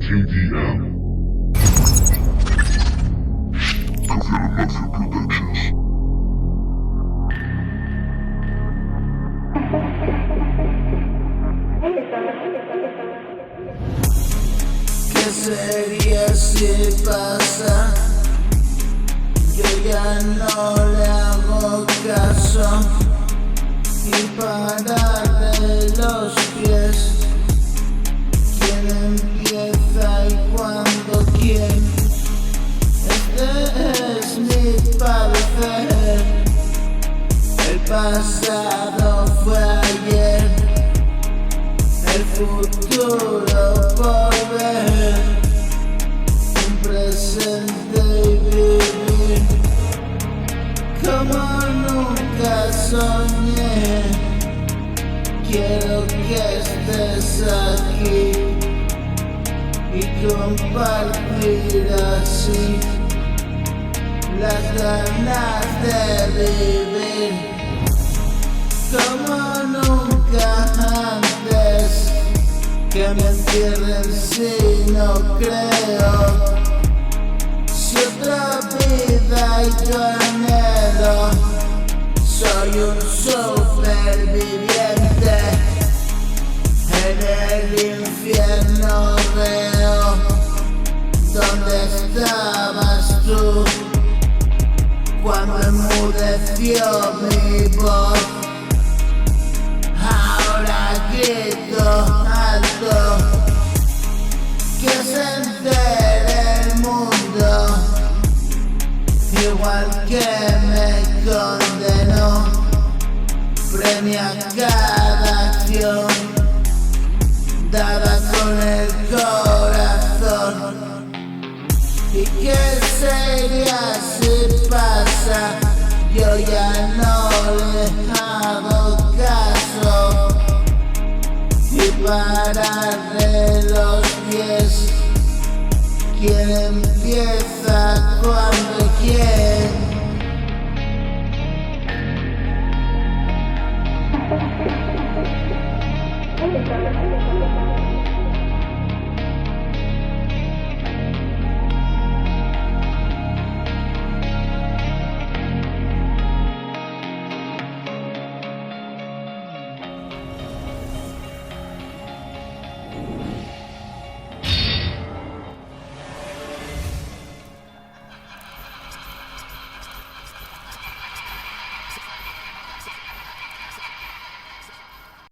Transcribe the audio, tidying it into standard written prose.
KDM. Kofiana Mafia Productions. ¿Qué sería si pasa? Yo ya no le hago caso y pararle los pies. ¿Quién empieza y cuándo quién? Este es mi parecer. El pasado fue ayer, el futuro por ver, un presente y vivir como nunca soñé. Quiero que estés aquí y compartir así las ganas de vivir como nunca antes. Que me entierren si no creo, si otra vida yo anhelo. Soy un superviviente, en el infierno veo dónde estabas tú cuando enmudeció mi voz. Ahora grito alto, que se entere el mundo, igual que me condenó. Premia cada acción dada con el corazón. ¿Y qué sería si pasa? Yo ya no le hago caso y pararle los pies. ¿Quién empieza cuando quién? Ahí está.